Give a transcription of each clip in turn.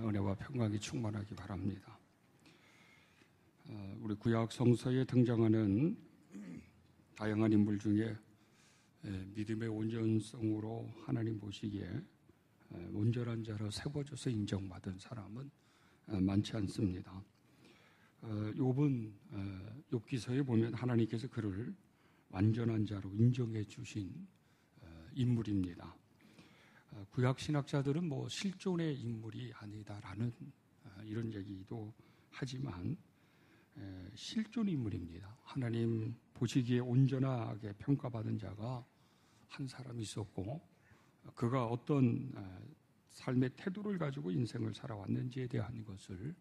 은혜와 평강이 충만하기 바랍니다. 우리 구약 성서에 등장하는 다양한 인물 중에 믿음의 온전성으로 하나님 보시기에 온전한 자로 세워져서 인정받은 사람은 많지 않습니다. 욥은 욥기서에 보면 하나님께서 그를 완전한 자로 인정해 주신 인물입니다. 구약 신학자들은 실존의 인물이 아니다라는 이런 얘기도 하지만 실존 인물입니다. 하나님 보시기에 온전하게 평가받은 자가 한 사람 있었고, 그가 어떤 삶의 태도를 가지고 인생을 살아왔는지에 대한 것을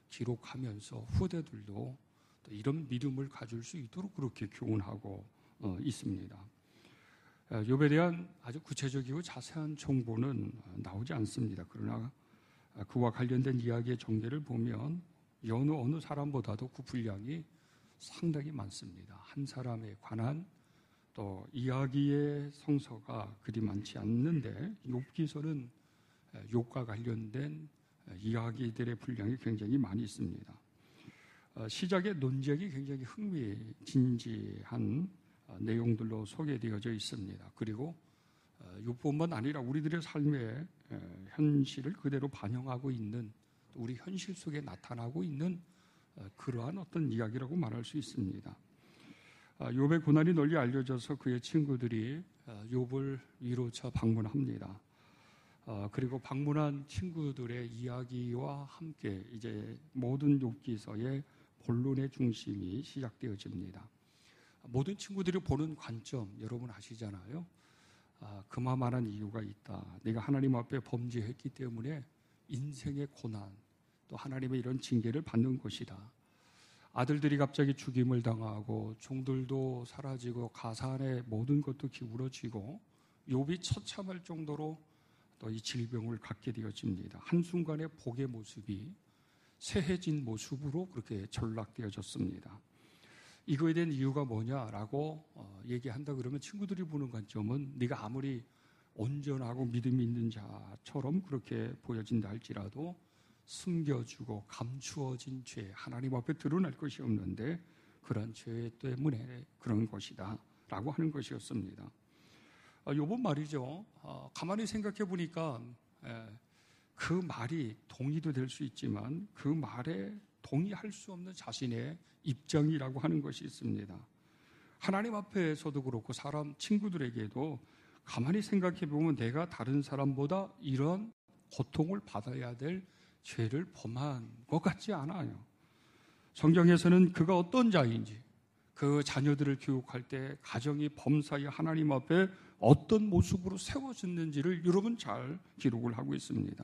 기록하면서 후대들도 또 이런 믿음을 가질 수 있도록 그렇게 교훈하고 있습니다. 욥에 대한 아주 구체적이고 자세한 정보는 나오지 않습니다. 그러나 그와 관련된 이야기의 전개를 보면 어느 사람보다도 그 분량이 상당히 많습니다. 한 사람에 관한 또 이야기의 성서가 그리 많지 않는데 욥기서는 욥과 관련된 이야기들의 분량이 굉장히 많이 있습니다. 시작의 논쟁이 굉장히 흥미진진한 내용들로 소개되어져 있습니다. 그리고 욥뿐만 아니라 우리들의 삶의 현실을 그대로 반영하고 있는, 우리 현실 속에 나타나고 있는 그러한 어떤 이야기라고 말할 수 있습니다. 욥의 고난이 널리 알려져서 그의 친구들이 욥을 위로차 방문합니다. 그리고 방문한 친구들의 이야기와 함께 이제 모든 욥기서의 본론의 중심이 시작되어집니다. 모든 친구들이 보는 관점 여러분 아시잖아요. 그만한 이유가 있다. 내가 하나님 앞에 범죄했기 때문에 인생의 고난, 또 하나님의 이런 징계를 받는 것이다. 아들들이 갑자기 죽임을 당하고 종들도 사라지고 가산의 모든 것도 기울어지고 욥이 처참할 정도로 또 이 질병을 갖게 되어집니다. 한순간에 복의 모습이 쇠해진 모습으로 그렇게 전락되어졌습니다. 이거에 대한 이유가 뭐냐라고 얘기한다 그러면 친구들이 보는 관점은 네가 아무리 온전하고 믿음이 있는 자처럼 그렇게 보여진다 할지라도 숨겨주고 감추어진 죄, 하나님 앞에 드러날 것이 없는데 그런 죄 때문에 그런 것이다 라고 하는 것이었습니다. 욥은 말이죠, 가만히 생각해 보니까 그 말이 동의도 될 수 있지만 그 말에 동의할 수 없는 자신의 입장이라고 하는 것이 있습니다. 하나님 앞에서도 그렇고 사람 친구들에게도 가만히 생각해 보면 내가 다른 사람보다 이런 고통을 받아야 될 죄를 범한 것 같지 않아요. 성경에서는 그가 어떤 자인지, 그 자녀들을 교육할 때 가정이 범사에 하나님 앞에 어떤 모습으로 세워졌는지를 여러분 잘 기록을 하고 있습니다.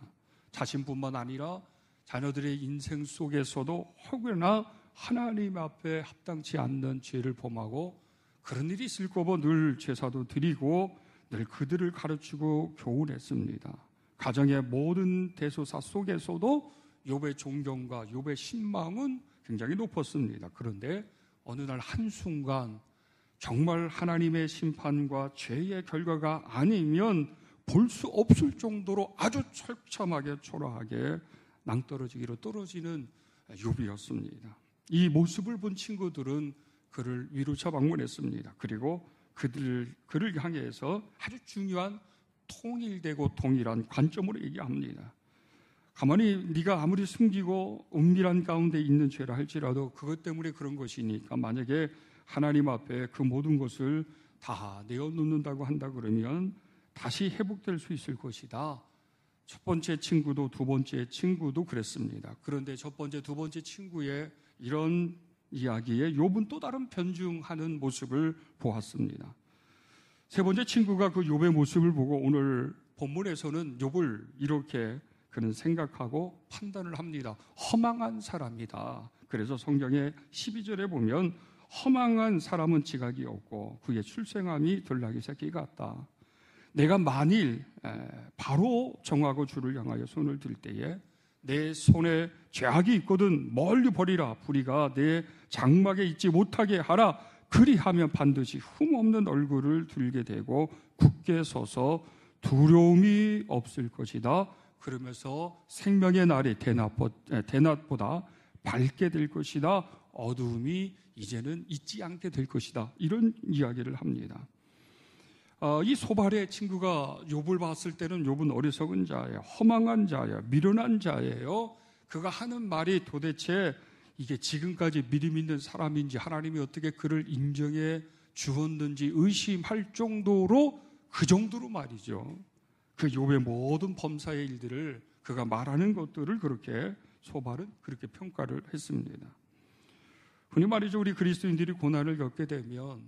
자신뿐만 아니라 자녀들의 인생 속에서도 혹여나 하나님 앞에 합당치 않는 죄를 범하고 그런 일이 있을까 봐 늘 제사도 드리고 늘 그들을 가르치고 교훈했습니다. 가정의 모든 대소사 속에서도 욥의 존경과 욥의 신망은 굉장히 높았습니다. 그런데 어느 날 한순간 정말 하나님의 심판과 죄의 결과가 아니면 볼 수 없을 정도로 아주 처참하게 초라하게 낭떠러지기로 떨어지는 욥이었습니다. 이 모습을 본 친구들은 그를 위로차 방문했습니다. 그리고 그를 향해서 아주 중요한 통일되고 동일한 관점으로 얘기합니다. 가만히 네가 아무리 숨기고 은밀한 가운데 있는 죄라 할지라도 그것 때문에 그런 것이니까 만약에 하나님 앞에 그 모든 것을 다 내어놓는다고 한다 그러면 다시 회복될 수 있을 것이다. 첫 번째 친구도 두 번째 친구도 그랬습니다. 그런데 첫 번째, 두 번째 친구의 이런 이야기에 욥은 또 다른 변증하는 모습을 보았습니다. 세 번째 친구가 그 욥의 모습을 보고 오늘 본문에서는 욥을 이렇게 그는 생각하고 판단을 합니다. 허망한 사람이다. 그래서 성경의 12절에 보면 허망한 사람은 지각이 없고 그의 출생함이 들나귀 새끼 같다. 내가 만일 바로 정하고 주를 향하여 손을 들 때에 내 손에 죄악이 있거든 멀리 버리라. 불의가 내 장막에 있지 못하게 하라. 그리하면 반드시 흠없는 얼굴을 들게 되고 굳게 서서 두려움이 없을 것이다. 그러면서 생명의 날이 대낮보다 밝게 될 것이다. 어두움이 이제는 있지 않게 될 것이다. 이런 이야기를 합니다. 이 소발의 친구가 욥을 봤을 때는 욥은 어리석은 자예요. 허망한 자예요. 미련한 자예요. 그가 하는 말이 도대체 이게 지금까지 믿음 있는 사람인지 하나님이 어떻게 그를 인정해 주었는지 의심할 정도로 그 정도로 말이죠. 그 욥의 모든 범사의 일들을 그가 말하는 것들을 그렇게 소발은 그렇게 평가를 했습니다. 흔히 말이죠. 우리 그리스도인들이 고난을 겪게 되면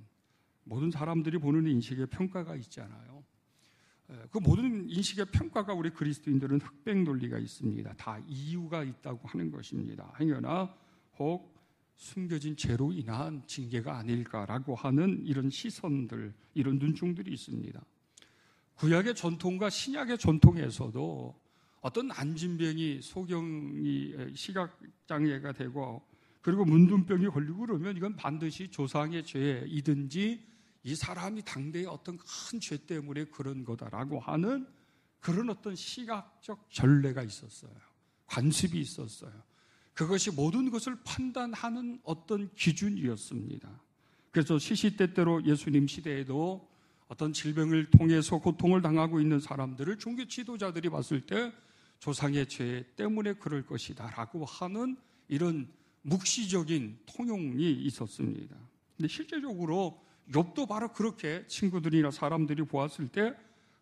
모든 사람들이 보는 인식의 평가가 있잖아요. 그 모든 인식의 평가가 우리 그리스도인들은 흑백 논리가 있습니다. 다 이유가 있다고 하는 것입니다. 행여나 혹 숨겨진 죄로 인한 징계가 아닐까라고 하는 이런 시선들, 이런 눈총들이 있습니다. 구약의 전통과 신약의 전통에서도 어떤 안진병이 소경이 시각장애가 되고 그리고 문둥병이 걸리고 그러면 이건 반드시 조상의 죄이든지 이 사람이 당대의 어떤 큰 죄 때문에 그런 거다라고 하는 그런 어떤 시각적 전례가 있었어요. 관습이 있었어요. 그것이 모든 것을 판단하는 어떤 기준이었습니다. 그래서 시시때때로 예수님 시대에도 어떤 질병을 통해서 고통을 당하고 있는 사람들을 종교 지도자들이 봤을 때 조상의 죄 때문에 그럴 것이다 라고 하는 이런 묵시적인 통용이 있었습니다. 근데 실제적으로 욥도 바로 그렇게 친구들이나 사람들이 보았을 때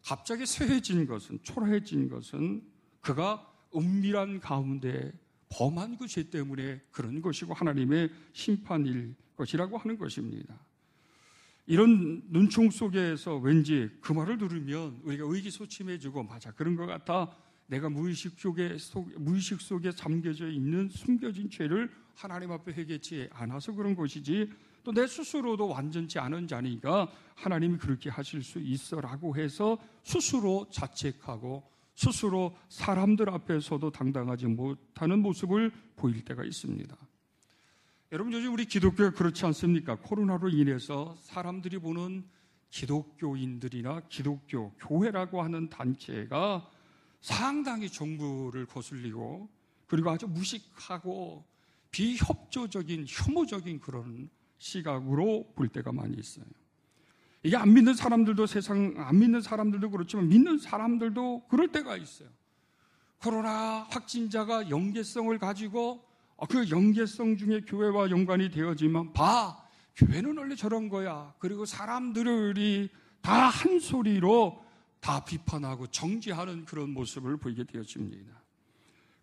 갑자기 쇠해진 것은, 초라해진 것은 그가 은밀한 가운데 범한 그 죄 때문에 그런 것이고 하나님의 심판일 것이라고 하는 것입니다. 이런 눈총 속에서 왠지 그 말을 들으면 우리가 의기소침해지고 맞아 그런 것 같아. 내가 무의식 속에 잠겨져 있는 숨겨진 죄를 하나님 앞에 회개치 않아서 그런 것이지 또 내 스스로도 완전치 않은 자니까 하나님이 그렇게 하실 수 있어라고 해서 스스로 자책하고 스스로 사람들 앞에서도 당당하지 못하는 모습을 보일 때가 있습니다. 여러분 요즘 우리 기독교가 그렇지 않습니까? 코로나로 인해서 사람들이 보는 기독교인들이나 기독교, 교회라고 하는 단체가 상당히 정부를 거슬리고 그리고 아주 무식하고 비협조적인 혐오적인 그런 시각으로 볼 때가 많이 있어요. 이게 안 믿는 사람들도 세상 안 믿는 사람들도 그렇지만 믿는 사람들도 그럴 때가 있어요. 코로나 확진자가 연계성을 가지고 그 연계성 중에 교회와 연관이 되어지면 봐 교회는 원래 저런 거야. 그리고 사람들이 다 한 소리로 다 비판하고 정죄하는 그런 모습을 보이게 되어집니다.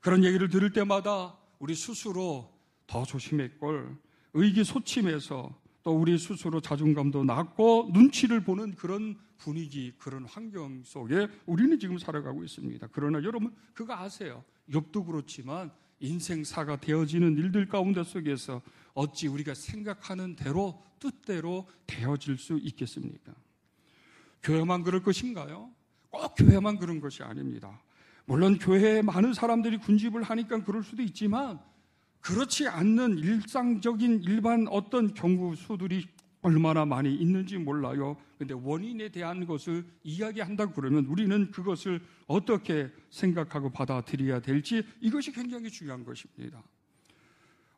그런 얘기를 들을 때마다 우리 스스로 더 조심할 걸 의기소침해서 또 우리 스스로 자존감도 낮고 눈치를 보는 그런 분위기, 그런 환경 속에 우리는 지금 살아가고 있습니다. 그러나 여러분 그거 아세요? 욥도 그렇지만 인생사가 되어지는 일들 가운데 속에서 어찌 우리가 생각하는 대로 뜻대로 되어질 수 있겠습니까? 교회만 그럴 것인가요? 꼭 교회만 그런 것이 아닙니다. 물론 교회에 많은 사람들이 군집을 하니까 그럴 수도 있지만 그렇지 않는 일상적인 일반 어떤 경우수들이 얼마나 많이 있는지 몰라요. 그런데 원인에 대한 것을 이야기한다고 그러면 우리는 그것을 어떻게 생각하고 받아들여야 될지 이것이 굉장히 중요한 것입니다.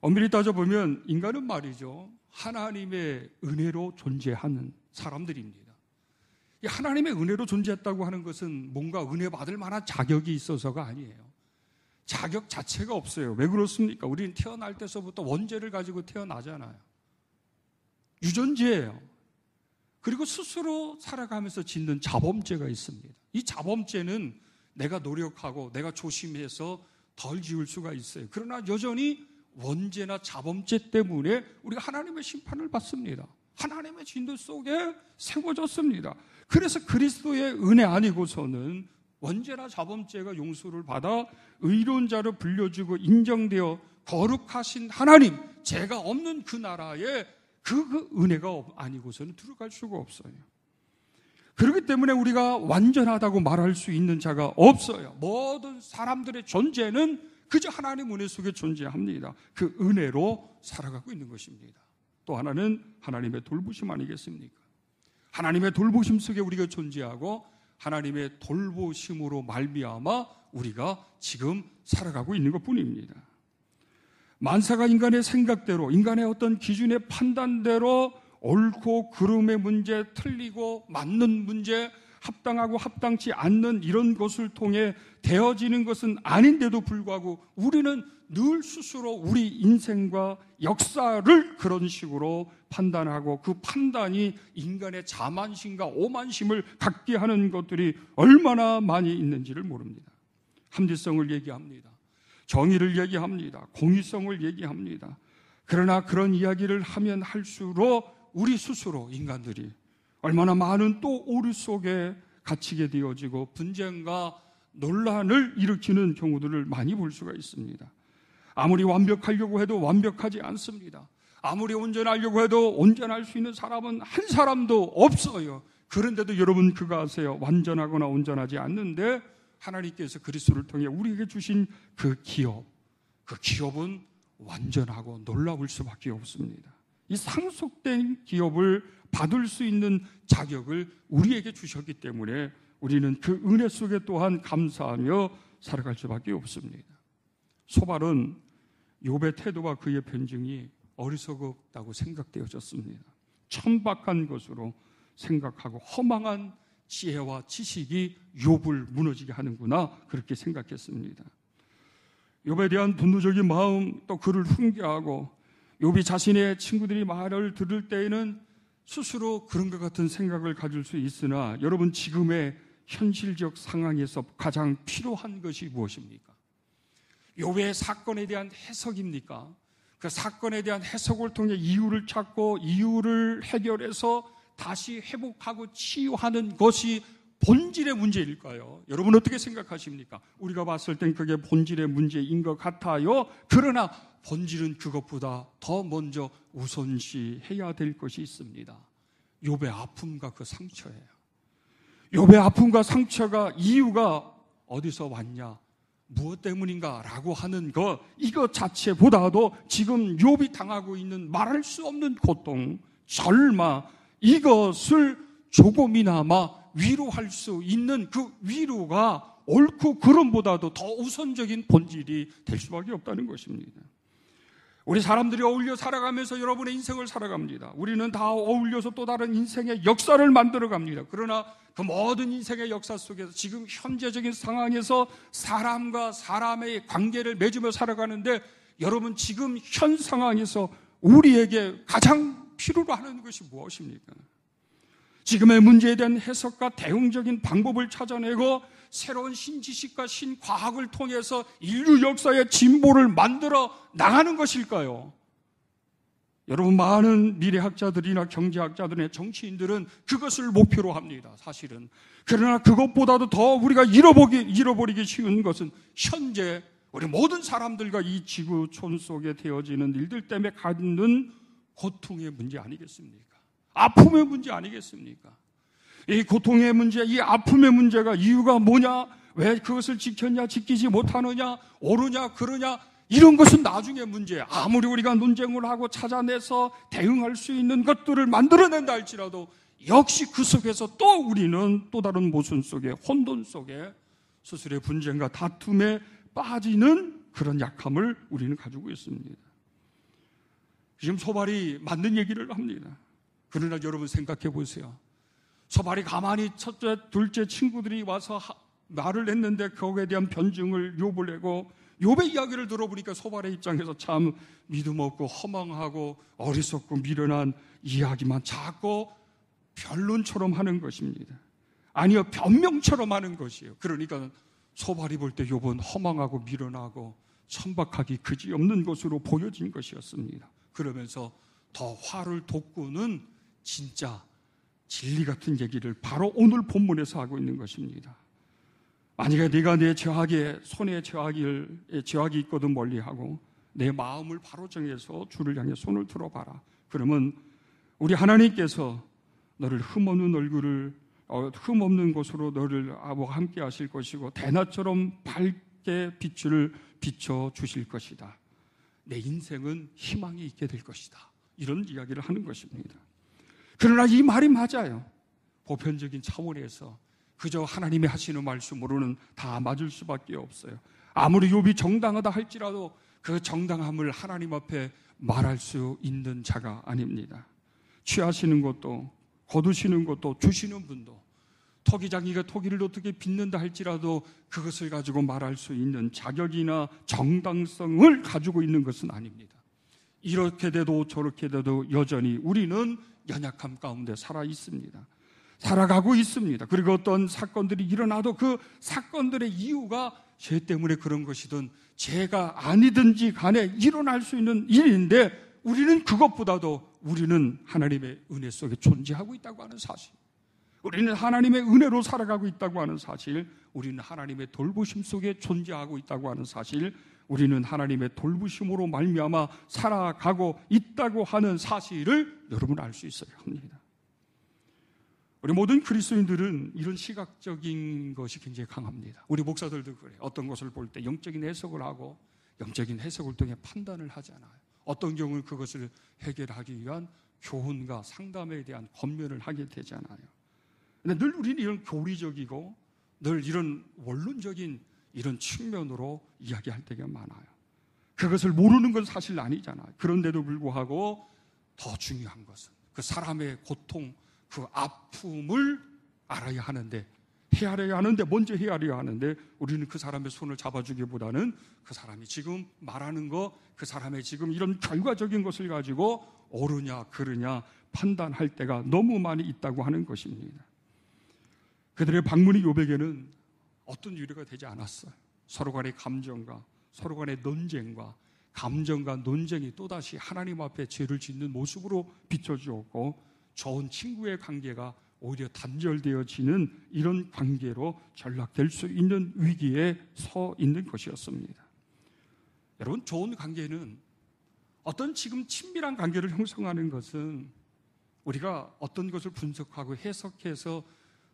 엄밀히 따져보면 인간은 말이죠. 하나님의 은혜로 존재하는 사람들입니다. 이 하나님의 은혜로 존재했다고 하는 것은 뭔가 은혜 받을 만한 자격이 있어서가 아니에요. 자격 자체가 없어요. 왜 그렇습니까? 우리는 태어날 때서부터 원죄를 가지고 태어나잖아요. 유전죄예요. 그리고 스스로 살아가면서 짓는 자범죄가 있습니다. 이 자범죄는 내가 노력하고 내가 조심해서 덜 지을 수가 있어요. 그러나 여전히 원죄나 자범죄 때문에 우리가 하나님의 심판을 받습니다. 하나님의 진도 속에 세워졌습니다. 그래서 그리스도의 은혜 아니고서는 원죄나 자범죄가 용서를 받아 의로운 자로 불려주고 인정되어 거룩하신 하나님, 죄가 없는 그 나라에 그 은혜가 아니고서는 들어갈 수가 없어요. 그렇기 때문에 우리가 완전하다고 말할 수 있는 자가 없어요. 모든 사람들의 존재는 그저 하나님 은혜 속에 존재합니다. 그 은혜로 살아가고 있는 것입니다. 또 하나는 하나님의 돌보심 아니겠습니까? 하나님의 돌보심 속에 우리가 존재하고 하나님의 돌보심으로 말미암아 우리가 지금 살아가고 있는 것뿐입니다. 만사가 인간의 생각대로, 인간의 어떤 기준의 판단대로 옳고 그름의 문제, 틀리고 맞는 문제, 합당하고 합당치 않는 이런 것을 통해 되어지는 것은 아닌데도 불구하고 우리는 늘 스스로 우리 인생과 역사를 그런 식으로 판단하고 그 판단이 인간의 자만심과 오만심을 갖게 하는 것들이 얼마나 많이 있는지를 모릅니다. 합리성을 얘기합니다. 정의를 얘기합니다. 공의성을 얘기합니다. 그러나 그런 이야기를 하면 할수록 우리 스스로 인간들이 얼마나 많은 또 오류 속에 갇히게 되어지고 분쟁과 논란을 일으키는 경우들을 많이 볼 수가 있습니다. 아무리 완벽하려고 해도 완벽하지 않습니다. 아무리 온전하려고 해도 온전할 수 있는 사람은 한 사람도 없어요. 그런데도 여러분 그거 아세요? 완전하거나 온전하지 않는데 하나님께서 그리스도를 통해 우리에게 주신 그 기업은 완전하고 놀라울 수밖에 없습니다. 이 상속된 기업을 받을 수 있는 자격을 우리에게 주셨기 때문에 우리는 그 은혜 속에 또한 감사하며 살아갈 수밖에 없습니다. 소발은 욥의 태도와 그의 변증이 어리석었다고 생각되어졌습니다. 천박한 것으로 생각하고 허망한 지혜와 지식이 욥을 무너지게 하는구나 그렇게 생각했습니다. 욥에 대한 분노적인 마음, 또 그를 훈계하고 욥이 자신의 친구들이 말을 들을 때에는 스스로 그런 것 같은 생각을 가질 수 있으나 여러분 지금의 현실적 상황에서 가장 필요한 것이 무엇입니까? 욥의 사건에 대한 해석입니까? 그 사건에 대한 해석을 통해 이유를 찾고 이유를 해결해서 다시 회복하고 치유하는 것이 본질의 문제일까요? 여러분 어떻게 생각하십니까? 우리가 봤을 땐 그게 본질의 문제인 것 같아요. 그러나 본질은 그것보다 더 먼저 우선시해야 될 것이 있습니다. 욥의 아픔과 그 상처예요. 욥의 아픔과 상처가 이유가 어디서 왔냐? 무엇 때문인가? 라고 하는 것, 이것 자체보다도 지금 욥이 당하고 있는 말할 수 없는 고통, 절망, 이것을 조금이나마 위로할 수 있는 그 위로가 옳고 그름보다도 더 우선적인 본질이 될 수밖에 없다는 것입니다. 우리 사람들이 어울려 살아가면서 여러분의 인생을 살아갑니다. 우리는 다 어울려서 또 다른 인생의 역사를 만들어갑니다. 그러나 그 모든 인생의 역사 속에서 지금 현재적인 상황에서 사람과 사람의 관계를 맺으며 살아가는데 여러분 지금 현 상황에서 우리에게 가장 필요로 하는 것이 무엇입니까? 지금의 문제에 대한 해석과 대응적인 방법을 찾아내고 새로운 신지식과 신과학을 통해서 인류 역사의 진보를 만들어 나가는 것일까요? 여러분 많은 미래학자들이나 경제학자들이나 정치인들은 그것을 목표로 합니다. 사실은. 그러나 그것보다도 더 우리가 잃어버리기 쉬운 것은 현재 우리 모든 사람들과 이 지구촌 속에 되어지는 일들 때문에 갖는 고통의 문제 아니겠습니까? 아픔의 문제 아니겠습니까? 이 고통의 문제, 이 아픔의 문제가 이유가 뭐냐? 왜 그것을 지켰냐, 지키지 못하느냐, 옳으냐, 그러냐? 이런 것은 나중의 문제. 아무리 우리가 논쟁을 하고 찾아내서 대응할 수 있는 것들을 만들어낸다 할지라도 역시 그 속에서 또 우리는 또 다른 모순 속에, 혼돈 속에 스스로의 분쟁과 다툼에 빠지는 그런 약함을 우리는 가지고 있습니다. 지금 소발이 맞는 얘기를 합니다. 그러나 여러분 생각해 보세요. 소발이 가만히 첫째, 둘째 친구들이 와서 말을 했는데 거기에 대한 변증을 욥을 내고 욥의 이야기를 들어보니까 소발의 입장에서 참 믿음 없고 허망하고 어리석고 미련한 이야기만 자꾸 변론처럼 하는 것입니다. 아니요, 변명처럼 하는 것이에요. 그러니까 소발이 볼 때 욥은 허망하고 미련하고 천박하기 그지없는 것으로 보여진 것이었습니다. 그러면서 더 화를 돋구는 진짜 진리 같은 얘기를 바로 오늘 본문에서 하고 있는 것입니다. 만약에 네가 내 죄악에 손에 죄악이 있거든 멀리하고 내 마음을 바로 정해서 주를 향해 손을 들어봐라. 그러면 우리 하나님께서 너를 흠없는 곳으로 너를 아버와 함께 하실 것이고 대낮처럼 밝게 빛을 비춰 주실 것이다. 내 인생은 희망이 있게 될 것이다. 이런 이야기를 하는 것입니다. 그러나 이 말이 맞아요. 보편적인 차원에서 그저 하나님이 하시는 말씀으로는 다 맞을 수밖에 없어요. 아무리 욥이 정당하다 할지라도 그 정당함을 하나님 앞에 말할 수 있는 자가 아닙니다. 취하시는 것도, 거두시는 것도, 주시는 분도, 토기장이가 토기를 어떻게 빚는다 할지라도 그것을 가지고 말할 수 있는 자격이나 정당성을 가지고 있는 것은 아닙니다. 이렇게 돼도 저렇게 돼도 여전히 우리는 연약함 가운데 살아 있습니다. 살아가고 있습니다. 그리고 어떤 사건들이 일어나도 그 사건들의 이유가 죄 때문에 그런 것이든 죄가 아니든지 간에 일어날 수 있는 일인데, 우리는 그것보다도 우리는 하나님의 은혜 속에 존재하고 있다고 하는 사실, 우리는 하나님의 은혜로 살아가고 있다고 하는 사실, 우리는 하나님의 돌보심 속에 존재하고 있다고 하는 사실, 우리는 하나님의 돌보심으로 말미암아 살아가고 있다고 하는 사실을 여러분 알 수 있어야 합니다. 우리 모든 그리스도인들은 이런 시각적인 것이 굉장히 강합니다. 우리 목사들도 그래요. 어떤 것을 볼 때 영적인 해석을 하고 영적인 해석을 통해 판단을 하잖아요. 어떤 경우는 그것을 해결하기 위한 교훈과 상담에 대한 권면을 하게 되잖아요. 근데 늘 우리는 이런 교리적이고 늘 이런 원론적인 이런 측면으로 이야기할 때가 많아요. 그것을 모르는 건 사실 아니잖아요. 그런데도 불구하고 더 중요한 것은 그 사람의 고통, 그 아픔을 알아야 하는데, 헤아려야 하는데, 먼저 헤아려야 하는데, 우리는 그 사람의 손을 잡아주기보다는 그 사람이 지금 말하는 거, 그 사람의 지금 이런 결과적인 것을 가지고 옳으냐 그르냐 판단할 때가 너무 많이 있다고 하는 것입니다. 그들의 방문이 욥에게는 어떤 유래가 되지 않았어요. 서로 간의 감정과 서로 간의 논쟁과 감정과 논쟁이 또다시 하나님 앞에 죄를 짓는 모습으로 비춰주었고, 좋은 친구의 관계가 오히려 단절되어지는 이런 관계로 전락될 수 있는 위기에 서 있는 것이었습니다. 여러분, 좋은 관계는, 어떤 지금 친밀한 관계를 형성하는 것은 우리가 어떤 것을 분석하고 해석해서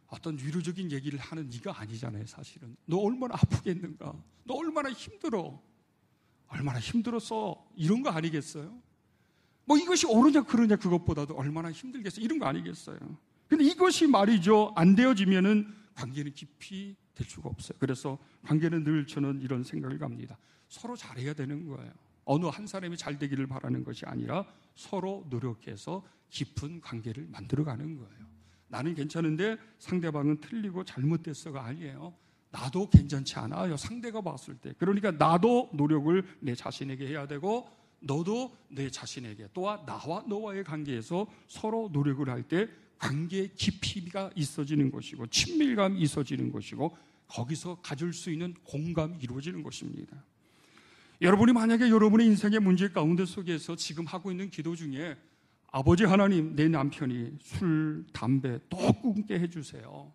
어떤 위로적인 얘기를 하는 이가 아니잖아요. 사실은 너 얼마나 아프겠는가, 너 얼마나 힘들어, 얼마나 힘들었어, 이런 거 아니겠어요? 뭐 이것이 옳으냐 그러냐 그것보다도 얼마나 힘들겠어요, 이런 거 아니겠어요? 근데 이것이 말이죠, 안 되어지면은 관계는 깊이 될 수가 없어요. 그래서 관계는 늘 저는 이런 생각을 갑니다. 서로 잘해야 되는 거예요. 어느 한 사람이 잘 되기를 바라는 것이 아니라 서로 노력해서 깊은 관계를 만들어가는 거예요. 나는 괜찮은데 상대방은 틀리고 잘못됐어가 아니에요. 나도 괜찮지 않아요, 상대가 봤을 때. 그러니까 나도 노력을 내 자신에게 해야 되고, 너도 내 자신에게, 또한 나와 너와의 관계에서 서로 노력을 할 때 관계의 깊이가 있어지는 것이고, 친밀감이 있어지는 것이고, 거기서 가질 수 있는 공감이 이루어지는 것입니다. 여러분이 만약에 여러분의 인생의 문제 가운데 속에서 지금 하고 있는 기도 중에, 아버지 하나님, 내 남편이 술, 담배 또 끊게 해주세요.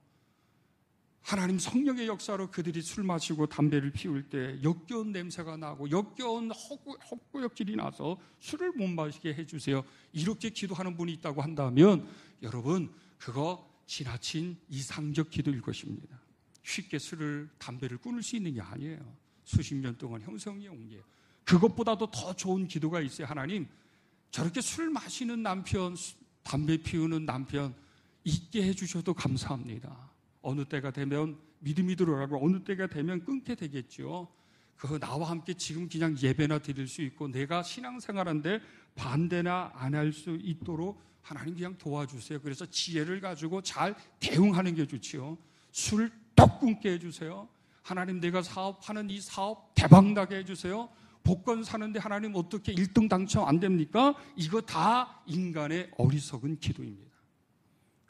하나님 성령의 역사로 그들이 술 마시고 담배를 피울 때 역겨운 냄새가 나고 역겨운 헛구역질이 나서 술을 못 마시게 해주세요. 이렇게 기도하는 분이 있다고 한다면, 여러분, 그거 지나친 이상적 기도일 것입니다. 쉽게 술을, 담배를 끊을 수 있는 게 아니에요. 수십 년 동안 형성해 온 게. 그것보다도 더 좋은 기도가 있어요. 하나님, 저렇게 술 마시는 남편, 담배 피우는 남편 있게 해주셔도 감사합니다. 어느 때가 되면 믿음이 들어가고 어느 때가 되면 끊게 되겠죠. 그 나와 함께 지금 그냥 예배나 드릴 수 있고, 내가 신앙생활하는데 반대나 안 할 수 있도록 하나님 그냥 도와주세요. 그래서 지혜를 가지고 잘 대응하는 게 좋지요. 술 뚝 끊게 해주세요. 하나님, 내가 사업하는 이 사업 대박나게 해주세요. 복권 사는데 하나님 어떻게 1등 당첨 안 됩니까? 이거 다 인간의 어리석은 기도입니다.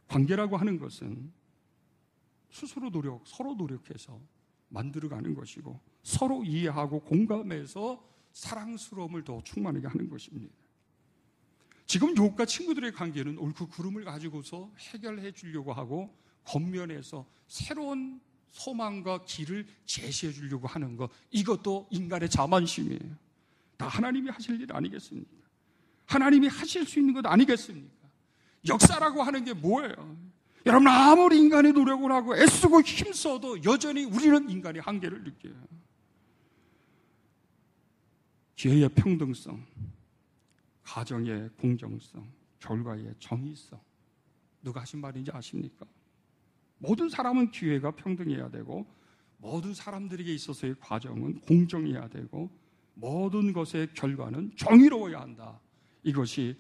관계라고 하는 것은 스스로 노력, 서로 노력해서 만들어가는 것이고, 서로 이해하고 공감해서 사랑스러움을 더 충만하게 하는 것입니다. 지금 욥과 친구들의 관계는 옳고 그름을 가지고서 해결해 주려고 하고, 겉면에서 새로운 소망과 길을 제시해 주려고 하는 것, 이것도 인간의 자만심이에요. 다 하나님이 하실 일 아니겠습니까? 하나님이 하실 수 있는 것 아니겠습니까? 역사라고 하는 게 뭐예요? 여러분, 아무리 인간이 노력을 하고 애쓰고 힘써도 여전히 우리는 인간의 한계를 느껴요. 기회의 평등성, 가정의 공정성, 결과의 정의성, 누가 하신 말인지 아십니까? 모든 사람은 기회가 평등해야 되고 모든 사람들에게 있어서의 과정은 공정해야 되고 모든 것의 결과는 정의로워야 한다. 이것이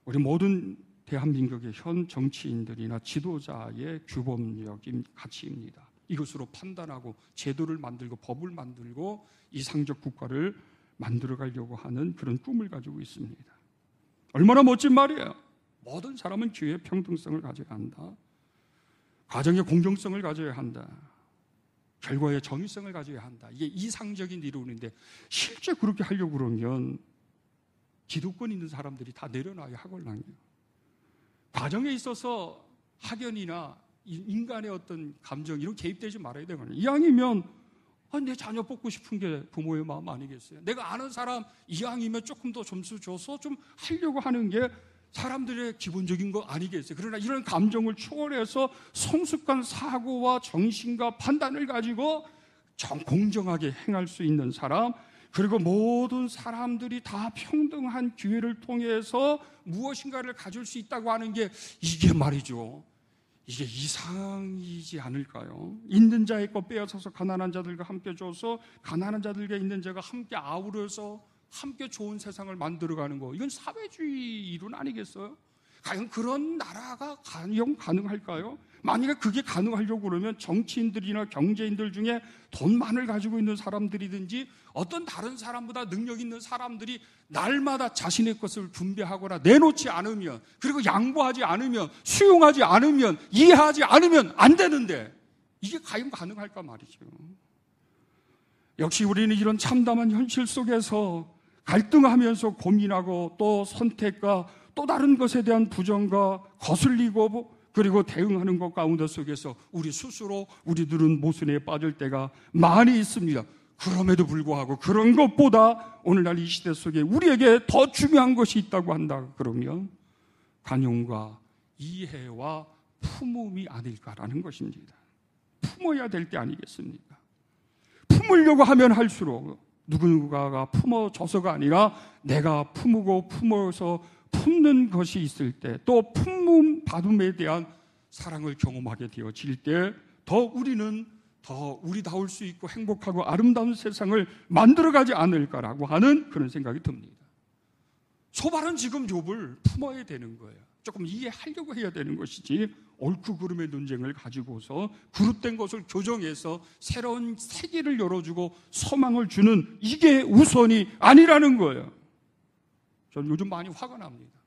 우리 모든 대한민국의 현 정치인들이나 지도자의 규범적인 가치입니다. 이것으로 판단하고 제도를 만들고 법을 만들고 이상적 국가를 만들어가려고 하는 그런 꿈을 가지고 있습니다. 얼마나 멋진 말이에요. 모든 사람은 기회의 평등성을 가져야 한다. 과정의 공정성을 가져야 한다. 결과의 정의성을 가져야 한다. 이게 이상적인 이론인데 실제 그렇게 하려고 그러면 기득권 있는 사람들이 다 내려놔야 하걸랑요. 과정에 있어서 학연이나 인간의 어떤 감정 이런 개입되지 말아야 되거든요. 이왕이면 내 자녀 뽑고 싶은 게 부모의 마음 아니겠어요? 내가 아는 사람 이왕이면 조금 더 점수 줘서 좀 하려고 하는 게 사람들의 기본적인 거 아니겠어요? 그러나 이런 감정을 초월해서 성숙한 사고와 정신과 판단을 가지고 공정하게 행할 수 있는 사람, 그리고 모든 사람들이 다 평등한 기회를 통해서 무엇인가를 가질 수 있다고 하는 게 이게 말이죠. 이게 이상이지 않을까요? 있는 자의 것 빼앗아서 가난한 자들과 함께 줘서 가난한 자들과 있는 자가 함께 아우러서 함께 좋은 세상을 만들어가는 거, 이건 사회주의 이론 아니겠어요? 과연 그런 나라가 가능할까요? 만약에 그게 가능하려고 그러면 정치인들이나 경제인들 중에 돈만을 가지고 있는 사람들이든지 어떤 다른 사람보다 능력 있는 사람들이 날마다 자신의 것을 분배하거나 내놓지 않으면, 그리고 양보하지 않으면, 수용하지 않으면, 이해하지 않으면 안 되는데 이게 과연 가능할까 말이죠. 역시 우리는 이런 참담한 현실 속에서 갈등하면서 고민하고 또 선택과 또 다른 것에 대한 부정과 거슬리고 그리고 대응하는 것 가운데 속에서 우리 스스로 우리들은 모순에 빠질 때가 많이 있습니다. 그럼에도 불구하고 그런 것보다 오늘날 이 시대 속에 우리에게 더 중요한 것이 있다고 한다 그러면 관용과 이해와 품음이 아닐까라는 것입니다. 품어야 될 때 아니겠습니까? 품으려고 하면 할수록 누군가가 품어줘서가 아니라 내가 품고 품어서 품는 것이 있을 때, 또 품음 받음에 대한 사랑을 경험하게 되어질 때 더 우리는 더 우리다울 수 있고 행복하고 아름다운 세상을 만들어가지 않을까라고 하는 그런 생각이 듭니다. 소발은 지금 욥을 품어야 되는 거예요. 조금 이해하려고 해야 되는 것이지 옳고 그름의 논쟁을 가지고서 그릇된 것을 교정해서 새로운 세계를 열어주고 소망을 주는 이게 우선이 아니라는 거예요. 저는 요즘 많이 화가 납니다.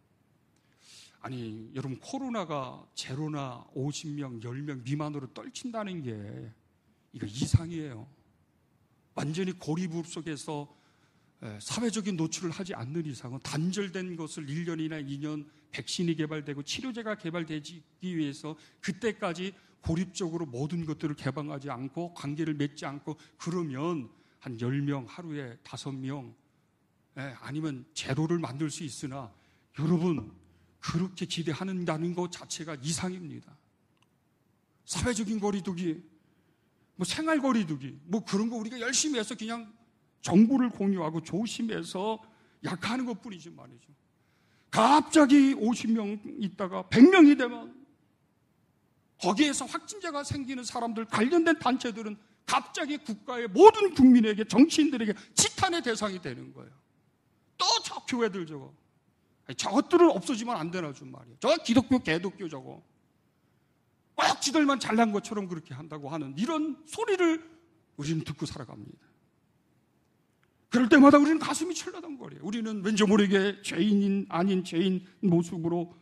아니 여러분, 코로나가 제로나 50명, 10명 미만으로 떨친다는 게 이거 이상이에요. 완전히 고립 속에서 사회적인 노출을 하지 않는 이상은 단절된 것을 1년이나 2년 백신이 개발되고 치료제가 개발되기 위해서 그때까지 고립적으로 모든 것들을 개방하지 않고 관계를 맺지 않고 그러면 한 10명 하루에 5명 아니면 제로를 만들 수 있으나 여러분 그렇게 기대한다는 것 자체가 이상입니다. 사회적인 거리두기, 생활 거리두기 그런 거 우리가 열심히 해서 그냥 정보를 공유하고 조심해서 약하는 것뿐이지 말이죠. 갑자기 50명 있다가 100명이 되면 거기에서 확진자가 생기는 사람들, 관련된 단체들은 갑자기 국가의 모든 국민에게, 정치인들에게 지탄의 대상이 되는 거예요. 또 저 교회들 저것들은 없어지면 안 되나 좀 말이에요. 저 기독교, 개독교 꼭 지들만 잘난 것처럼 그렇게 한다고 하는 이런 소리를 우리는 듣고 살아갑니다. 그럴 때마다 우리는 가슴이 철렁거려요. 우리는 왠지 모르게 죄인인 아닌 죄인 모습으로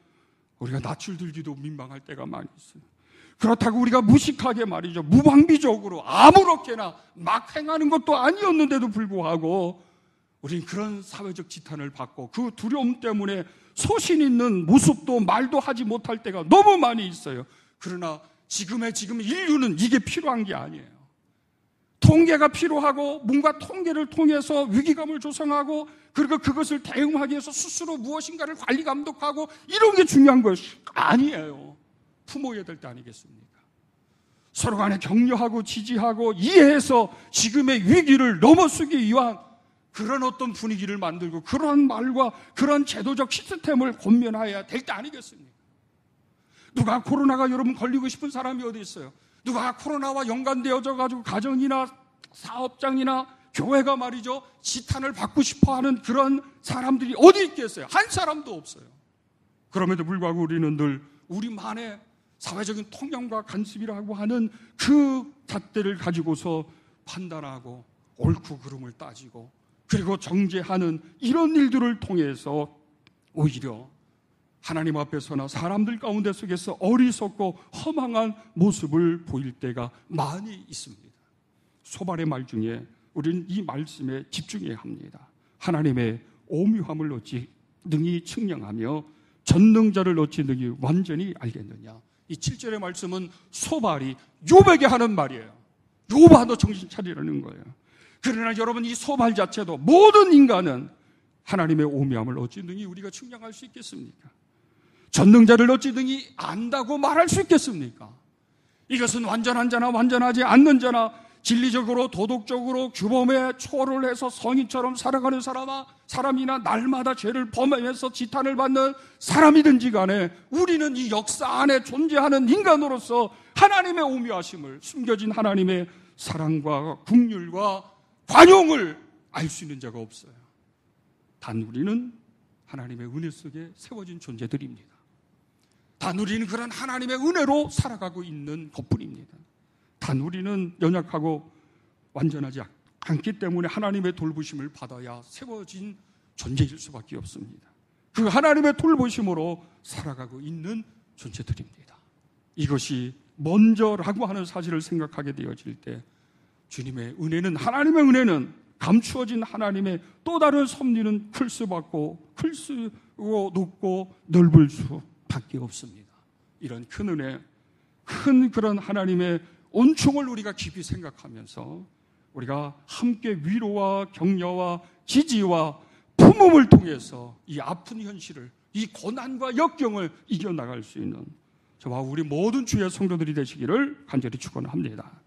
우리가 낯을 들기도 민망할 때가 많이 있어요. 그렇다고 우리가 무식하게 말이죠, 무방비적으로 아무렇게나 막 행하는 것도 아니었는데도 불구하고 우리는 그런 사회적 지탄을 받고 그 두려움 때문에 소신 있는 모습도 말도 하지 못할 때가 너무 많이 있어요. 그러나 지금 인류는 이게 필요한 게 아니에요. 통계가 필요하고 뭔가 통계를 통해서 위기감을 조성하고 그리고 그것을 대응하기 위해서 스스로 무엇인가를 관리 감독하고 이런 게 중요한 것이 아니에요. 품어야 될 때 아니겠습니까? 서로 간에 격려하고 지지하고 이해해서 지금의 위기를 넘어서기 위한 그런 어떤 분위기를 만들고 그런 말과 그런 제도적 시스템을 권면해야 될 때 아니겠습니까? 누가 코로나가 여러분 걸리고 싶은 사람이 어디 있어요? 누가 코로나와 연관되어져 가지고 가정이나 사업장이나 교회가 말이죠, 지탄을 받고 싶어하는 그런 사람들이 어디 있겠어요? 한 사람도 없어요. 그럼에도 불구하고 우리는 늘 우리만의 사회적인 통념과 관습이라고 하는 그 잣대를 가지고서 판단하고 옳고 그름을 따지고 그리고 정죄하는 이런 일들을 통해서 오히려 하나님 앞에서나 사람들 가운데 속에서 어리석고 허망한 모습을 보일 때가 많이 있습니다. 소발의 말 중에 우리는 이 말씀에 집중해야 합니다. 하나님의 오묘함을 어찌 능히 측량하며 전능자를 어찌 능히 완전히 알겠느냐. 이 7절의 말씀은 소발이 욥에게 하는 말이에요. 욥아, 너 정신 차리라는 거예요. 그러나 여러분, 이 소발 자체도 모든 인간은 하나님의 오묘함을 어찌 능히 우리가 측량할 수 있겠습니까? 전능자를 어찌 능히 안다고 말할 수 있겠습니까? 이것은 완전한 자나 완전하지 않는 자나 진리적으로 도덕적으로 규범에 초월을 해서 성인처럼 살아가는 사람이나 날마다 죄를 범하면서 지탄을 받는 사람이든지 간에 우리는 이 역사 안에 존재하는 인간으로서 하나님의 오묘하심을, 숨겨진 하나님의 사랑과 긍휼과 관용을 알 수 있는 자가 없어요. 단 우리는 하나님의 은혜 속에 세워진 존재들입니다. 단 우리는 그런 하나님의 은혜로 살아가고 있는 것뿐입니다. 단 우리는 연약하고 완전하지 않기 때문에 하나님의 돌보심을 받아야 세워진 존재일 수밖에 없습니다. 그 하나님의 돌보심으로 살아가고 있는 존재들입니다. 이것이 먼저라고 하는 사실을 생각하게 되어질 때 주님의 은혜는, 하나님의 은혜는, 감추어진 하나님의 또 다른 섭리는 클 수밖고 높고 넓을 수밖에 없습니다. 이런 큰 은혜, 큰 그런 하나님의 은총을 우리가 깊이 생각하면서 우리가 함께 위로와 격려와 지지와 품음을 통해서 이 아픈 현실을, 이 고난과 역경을 이겨나갈 수 있는 저와 우리 모든 주의 성도들이 되시기를 간절히 축원합니다.